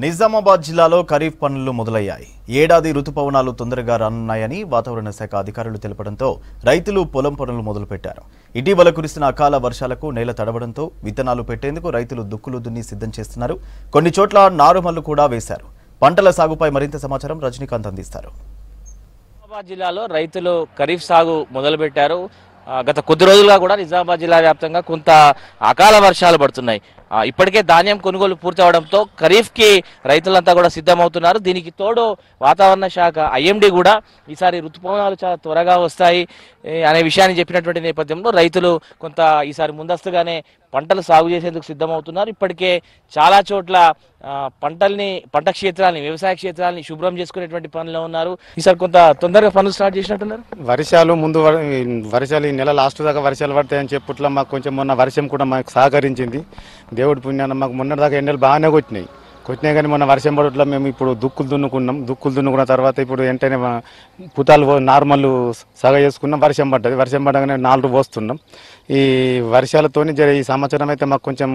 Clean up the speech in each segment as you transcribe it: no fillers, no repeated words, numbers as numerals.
నిజామాబాద్ జిల్లాలో ఖరీఫ్ పనులు మొదలయ్యాయి. ఏడాది ఋతుపవనాలు తొందరగా రానున్నాయని వాతావరణ శాఖ అధికారులు తెలపడంతో రైతులు పొలం పనులు మొదలుపెట్టారు. ఇటీవల కురిసిన అకాల వర్షాలకు నేల తడవడంతో విత్తనాలు పెట్టేందుకు రైతులు దుక్కులు దున్ని సిద్ధం చేస్తున్నారు. కొన్ని చోట్ల నారుమల్లు కూడా వేశారు. పంటల సాగుపై మరింత సమాచారం రజనీకాంత్ అందిస్తారు. నిజామాబాద్ జిల్లాలో రైతులు ఖరీఫ్ సాగు మొదలుపెట్టారు. గత కొద్ది రోజులుగా కూడా నిజామాబాద్ జిల్లా వ్యాప్తంగా కొంత అకాల వర్షాలు పడుతున్నాయి. ఇప్పటికే ధాన్యం కొనుగోలు పూర్తవడంతో ఖరీఫ్కి రైతులంతా కూడా సిద్ధమవుతున్నారు. దీనికి తోడు వాతావరణ శాఖ ఐఎండీ కూడా ఈసారి ఋతుపవనాలు చాలా త్వరగా వస్తాయి అనే విషయాన్ని చెప్పినటువంటి నేపథ్యంలో రైతులు కొంత ఈసారి ముందస్తుగానే పంటలు సాగు చేసేందుకు సిద్ధమవుతున్నారు. ఇప్పటికే చాలా చోట్ల పంట క్షేత్రాలని వ్యవసాయ క్షేత్రాలని శుభ్రం చేసుకునేటువంటి పనిలో ఉన్నారు. ఈసారి కొంత తొందరగా పనులు స్టార్ట్ చేసినట్టున్నారు. వర్షాలు ఈ నెల లాస్ట్ దాకా వర్షాలు పడతాయని చెప్పుట్లా మాకు కొంచెం మొన్న వర్షం కూడా మాకు సహకరించింది. దేవుడి పుణ్యాన మాకు మొన్న దాకా ఎండలు బాగానే కొట్టినాయి కానీ మొన్న వర్షం పడట్లా మేము ఇప్పుడు దుక్కులు దున్నుకున్న తర్వాత ఇప్పుడు వెంటనే పుతాలు నార్మల్ సగ చేసుకున్నాం. వర్షం పడ్డగానే 4 పోస్తున్నాం. ఈ వర్షాలతోని ఈ సంవత్సరం అయితే మాకు కొంచెం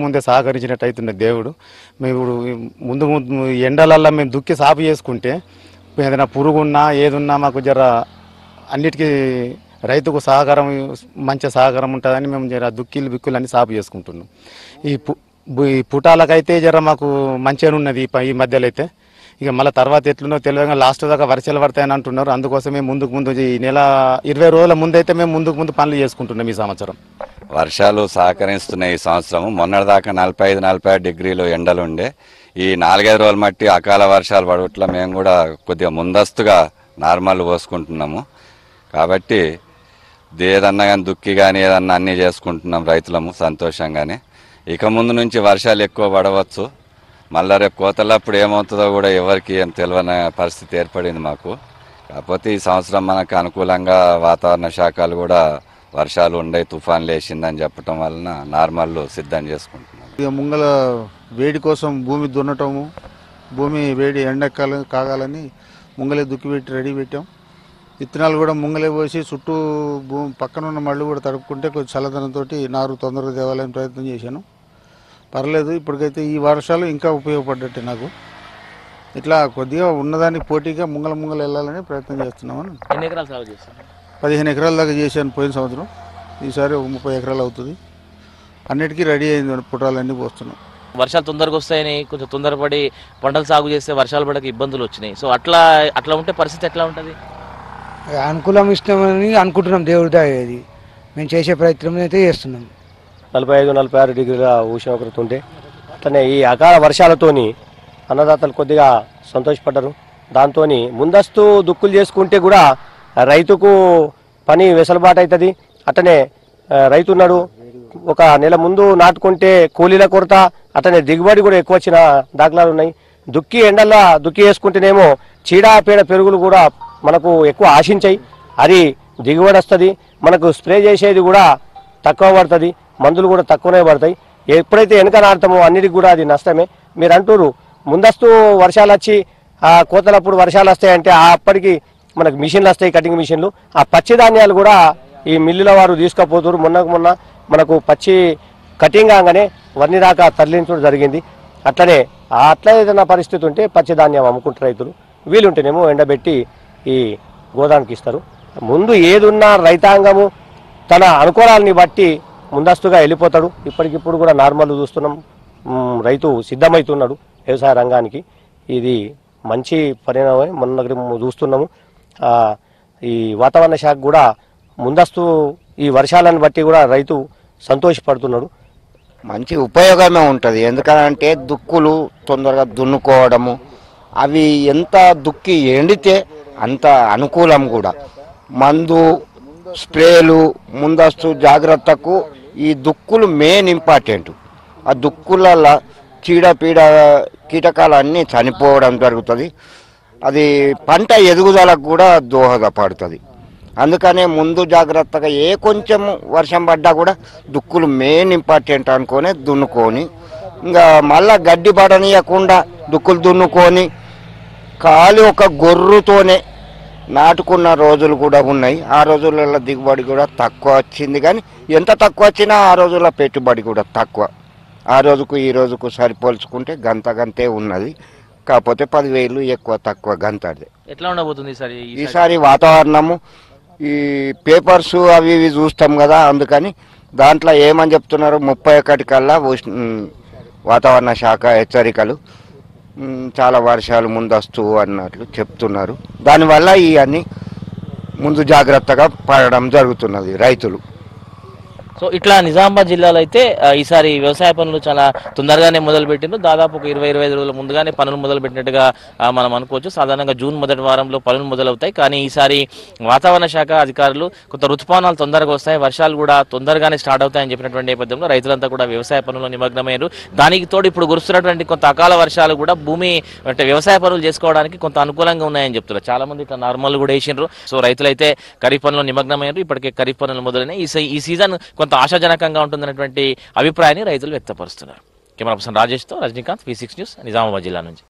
ముందే సహకరించినట్టు అవుతుంది దేవుడు. మేము ఇప్పుడు ఎండలల్లో మేము దుక్కి సాపు చేసుకుంటే ఏదైనా పురుగున్నా ఏదున్నా మాకు అన్నిటికీ రైతుకు మంచి సహకారం ఉంటుందని మేము దుక్కులు అన్ని సాపు చేసుకుంటున్నాం. ఈ పుటాలకైతే మాకు మంచిగా ఉన్నది ఈ మధ్యలో అయితే. ఇక మళ్ళీ తర్వాత ఎట్లున్నో తెలియదు. లాస్ట్ దాకా వర్షాలు పడతాయని అంటున్నారు. అందుకోసమే ముందు ఈ నెల 20 రోజుల ముందైతే మేము ముందు పనులు చేసుకుంటున్నాం. ఈ సంవత్సరం వర్షాలు సహకరిస్తున్నాయి. ఈ సంవత్సరం మొన్నటిదాకా 45-46 డిగ్రీలు ఎండలు ఉండే. ఈ 4-5 రోజుల మట్టి అకాల వర్షాలు పడట్ల మేము కూడా కొద్దిగా ముందస్తుగా నార్మల్ పోసుకుంటున్నాము. కాబట్టి ఏదన్నా కానీ దుక్కి కానీ ఏదన్నా అన్నీ చేసుకుంటున్నాం రైతులము సంతోషంగానే. ఇక ముందు నుంచి వర్షాలు ఎక్కువ పడవచ్చు. మళ్ళీ రేపు కోతలప్పుడు ఏమవుతుందో కూడా ఎవరికి ఏం తెలియని పరిస్థితి ఏర్పడింది మాకు. కాకపోతే ఈ సంవత్సరం మనకు అనుకూలంగా వాతావరణ శాఖలు కూడా వర్షాలు ఉండే తుఫాన్లు వేసిందని చెప్పడం వలన నార్మల్ సిద్ధం చేసుకుంటున్నాం. ఇక ముంగల వేడి కోసం భూమి దున్నటము, భూమి వేడి ఎండకాలం కాగాలని ముంగలే దుక్కి పెట్టి రెడీ పెట్టాం. విత్తనాలు కూడా ముంగలే పోసి చుట్టూ భూమి పక్కన ఉన్న మళ్ళు కూడా తడుపుకుంటే కొంచెం చల్లదనంతో నారు తొందరగా తేవాలని ప్రయత్నం చేశాను. పర్లేదు. ఇప్పటికైతే ఈ వర్షాలు ఇంకా ఉపయోగపడ్డట్టే నాకు. ఇట్లా కొద్దిగా ఉన్నదానికి పోటీగా ముంగల వెళ్ళాలని ప్రయత్నం చేస్తున్నామని. ఎన్ని ఎకరాలు సాగు చేస్తాను? 15 ఎకరాల దాకా చేశాను పోయిన సంవత్సరం. ఈసారి 30 ఎకరాలు అవుతుంది. అన్నిటికీ రెడీ అయింది. పుటాలన్నీ పోస్తున్నాం. వర్షాలు తొందరగా వస్తాయని కొంచెం తొందరపడి పంటలు సాగు చేస్తే వర్షాలు పడక ఇబ్బందులు వచ్చినాయి. సో అట్లా ఉంటే పరిస్థితి ఎట్లా ఉంటుంది? అనుకూలం ఇష్టమని అనుకుంటున్నాం. దేవుడి దయది మేము చేసే ప్రయత్నం అయితే చేస్తున్నాం. 45-46 డిగ్రీల ఉష్ణోగ్రత ఉంటే అట్లనే ఈ అకాల వర్షాలతోని అన్నదాతలు కొద్దిగా సంతోషపడ్డారు. దాంతో ముందస్తు దుక్కులు చేసుకుంటే కూడా రైతుకు పని వెసులుబాటు అవుతుంది. అట్లనే రైతు ఉన్నాడు, ఒక నెల ముందు నాటుకుంటే కూలీల కొరత, అట్లనే దిగుబడి కూడా ఎక్కువ వచ్చిన దాఖలాలు ఉన్నాయి. ఎండల్లో దుక్కి వేసుకుంటేనేమో చీడపీడ పెరుగులు కూడా మనకు ఎక్కువ ఆశించాయి. అది దిగుబడి వస్తుంది. మనకు స్ప్రే చేసేది కూడా తక్కువ పడుతుంది, మందులు కూడా తక్కువనే పడతాయి. ఎప్పుడైతే వెనక నాటుతామో అన్నిటికి కూడా అది నష్టమే. మీరు అంటారు ముందస్తు వర్షాలు వచ్చి కోతలప్పుడు వర్షాలు వస్తాయంటే అప్పటికి మనకు మిషన్లు వస్తాయి, కటింగ్ మిషన్లు. ఆ పచ్చి ధాన్యాలు కూడా ఈ మిల్లుల వారు తీసుకుపోతారు. మొన్న మనకు పచ్చి కటింగ్ కాగానే వన్ని దాకా తరలించడం జరిగింది. అట్లా ఏదైనా పరిస్థితి ఉంటే పచ్చి ధాన్యం అమ్ముకుంటారు రైతులు. వీలుంటేనేమో ఎండబెట్టి ఈ గోదానికి ఇస్తారు. ముందు ఏదున్నా రైతాంగము తన అనుకూలాన్ని బట్టి ముందస్తుగా వెళ్ళిపోతాడు. ఇప్పటికిప్పుడు కూడా నార్మల్ చూస్తున్నాం. రైతు సిద్ధమవుతున్నాడు వ్యవసాయ రంగానికి. ఇది మంచి పరిణామం మొన్న చూస్తున్నాము. ఈ వాతావరణ శాఖ కూడా ముందస్తు ఈ వర్షాలను బట్టి కూడా రైతు సంతోషపడుతున్నాడు. మంచి ఉపయోగమే ఉంటుంది. ఎందుకంటే దుక్కులు తొందరగా దున్నుకోవడము, అవి ఎంత దుక్కి ఎండితే అంత అనుకూలం కూడా. మందు స్ప్రేలు ముందస్తు జాగ్రత్తకు ఈ దుక్కులు మెయిన్ ఇంపార్టెంట్. ఆ దుక్కులలో చీడపీడ కీటకాలన్నీ చనిపోవడం జరుగుతుంది. అది పంట ఎదుగుదలకు కూడా దోహదపడుతుంది. అందుకనే ముందు జాగ్రత్తగా కొంచెం వర్షం పడ్డా కూడా దుక్కులు మెయిన్ ఇంపార్టెంట్ అనుకొని దున్నుకొని, ఇంకా మళ్ళా గడ్డి పడనీయకుండా దుక్కులు దున్నుకొని ఖాళీ ఒక గొర్రుతోనే నాటుకున్న రోజులు కూడా ఉన్నాయి. ఆ రోజులలో దిగుబడి కూడా తక్కువ వచ్చింది. కానీ ఎంత తక్కువ వచ్చినా ఆ రోజుల్లో పెట్టుబడి కూడా తక్కువ. ఆ రోజుకు ఈ రోజుకు సరిపోల్చుకుంటే గంతే ఉన్నది. కాకపోతే 10,000 ఎక్కువ తక్కువ గంతదే. ఎట్లా ఉండబోతుంది ఈసారి వాతావరణము ఈ పేపర్స్ అవి ఇవి చూస్తాం కదా, అందుకని దాంట్లో ఏమని చెప్తున్నారు 31 కల్లా వాతావరణ శాఖ హెచ్చరికలు చాలా వర్షాలు ముందస్తు అన్నట్లు చెప్తున్నారు. దానివల్ల ఇవన్నీ ముందు జాగ్రత్తగా పడడం జరుగుతున్నది రైతులు. సో ఇట్లా నిజామాబాద్ జిల్లాలో అయితే ఈసారి వ్యవసాయ పనులు చాలా తొందరగానే మొదలుపెట్టిండ్రు. దాదాపు ఒక 20-25 రోజుల ముందుగానే పనులు మొదలుపెట్టినట్టుగా మనం అనుకోవచ్చు. సాధారణంగా జూన్ మొదటి వారంలో పనులు మొదలవుతాయి. కానీ ఈసారి వాతావరణ శాఖ అధికారులు కొంత ఋతుపవనాలు తొందరగా వస్తాయి, వర్షాలు కూడా తొందరగానే స్టార్ట్ అవుతాయని చెప్పినటువంటి నేపథ్యంలో రైతులంతా కూడా వ్యవసాయ పనుల్లో నిమగ్నమయ్యారు. దానికి తోడు ఇప్పుడు కురుస్తున్నటువంటి కొంత అకాల వర్షాలు కూడా భూమి అంటే వ్యవసాయ పనులు చేసుకోవడానికి కొంత అనుకూలంగా ఉన్నాయని చెప్తున్నారు. చాలా మంది ఇట్లా నార్మల్ కూడా వేసిండ్రు. సో రైతులైతే ఖరీఫ్ పనుల్లో నిమగ్నమయ్యారు. ఇప్పటికే ఖరీఫ్ పనులు మొదలైనాయి. ఈ సీజన్ కొంత ఆశాజనకంగా ఉంటుందన్నటువంటి అభిప్రాయాన్ని రైతులు వ్యక్తపరుస్తున్నారు. కెమెరా పర్సన్ రాజేష్తో రజనీకాంత్, V6 న్యూస్, నిజామాబాద్ జిల్లా నుంచి.